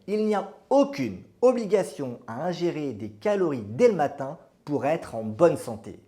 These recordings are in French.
Il n'y a aucune obligation à ingérer des calories dès le matin pour être en bonne santé.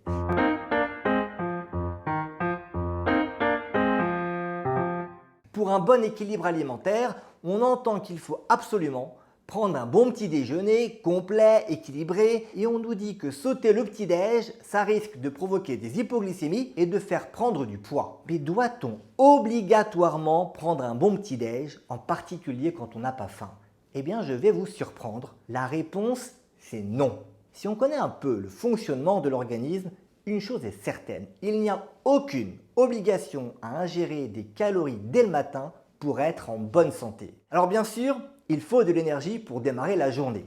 Pour un bon équilibre alimentaire, on entend qu'il faut absolument prendre un bon petit déjeuner complet, équilibré, et on nous dit que sauter le petit-déj, ça risque de provoquer des hypoglycémies et de faire prendre du poids. Mais doit-on obligatoirement prendre un bon petit-déj, en particulier quand on n'a pas faim? Eh bien, je vais vous surprendre. La réponse, c'est non. Si on connaît un peu le fonctionnement de l'organisme, une chose est certaine, il n'y a aucune obligation à ingérer des calories dès le matin pour être en bonne santé. Alors bien sûr, il faut de l'énergie pour démarrer la journée.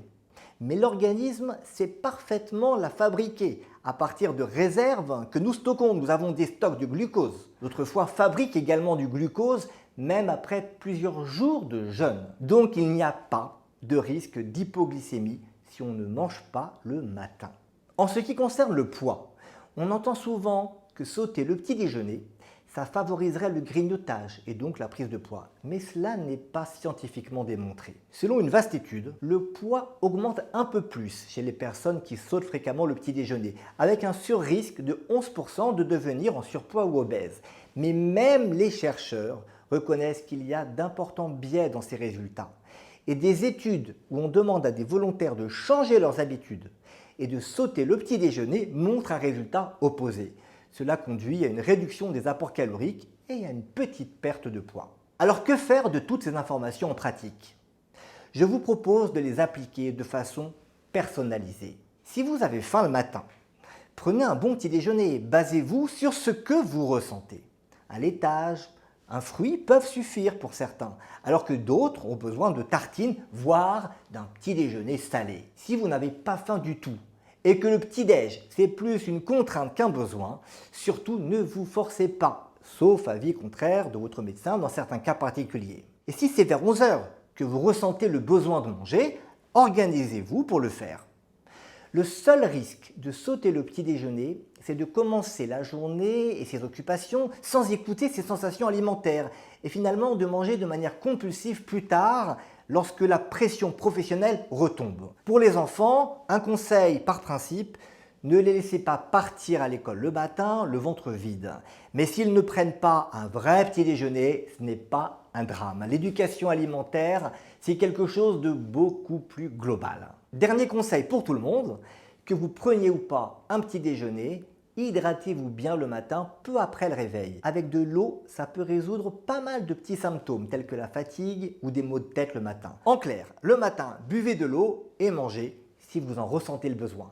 Mais l'organisme sait parfaitement la fabriquer à partir de réserves que nous stockons. Nous avons des stocks de glucose. Notre foie fabrique également du glucose même après plusieurs jours de jeûne. Donc il n'y a pas de risque d'hypoglycémie si on ne mange pas le matin. En ce qui concerne le poids, on entend souvent que sauter le petit déjeuner, ça favoriserait le grignotage et donc la prise de poids. Mais cela n'est pas scientifiquement démontré. Selon une vaste étude, le poids augmente un peu plus chez les personnes qui sautent fréquemment le petit déjeuner, avec un surrisque de 11% de devenir en surpoids ou obèse. Mais même les chercheurs reconnaissent qu'il y a d'importants biais dans ces résultats. Et des études où on demande à des volontaires de changer leurs habitudes et de sauter le petit déjeuner montrent un résultat opposé. Cela conduit à une réduction des apports caloriques et à une petite perte de poids. Alors que faire de toutes ces informations en pratique? Je vous propose de les appliquer de façon personnalisée. Si vous avez faim le matin, prenez un bon petit déjeuner et basez-vous sur ce que vous ressentez. Un laitage, un fruit peuvent suffire pour certains, alors que d'autres ont besoin de tartines, voire d'un petit déjeuner salé. Si vous n'avez pas faim du tout et que le petit-déj, c'est plus une contrainte qu'un besoin, surtout ne vous forcez pas, sauf avis contraire de votre médecin dans certains cas particuliers. Et si c'est vers 11 h que vous ressentez le besoin de manger, organisez-vous pour le faire. Le seul risque de sauter le petit déjeuner, c'est de commencer la journée et ses occupations sans écouter ses sensations alimentaires et finalement de manger de manière compulsive plus tard lorsque la pression professionnelle retombe. Pour les enfants, un conseil par principe, ne les laissez pas partir à l'école le matin, le ventre vide. Mais s'ils ne prennent pas un vrai petit déjeuner, ce n'est pas un drame. L'éducation alimentaire, c'est quelque chose de beaucoup plus global. Dernier conseil pour tout le monde, que vous preniez ou pas un petit déjeuner, hydratez-vous bien le matin peu après le réveil. Avec de l'eau, ça peut résoudre pas mal de petits symptômes tels que la fatigue ou des maux de tête le matin. En clair, le matin, buvez de l'eau et mangez si vous en ressentez le besoin.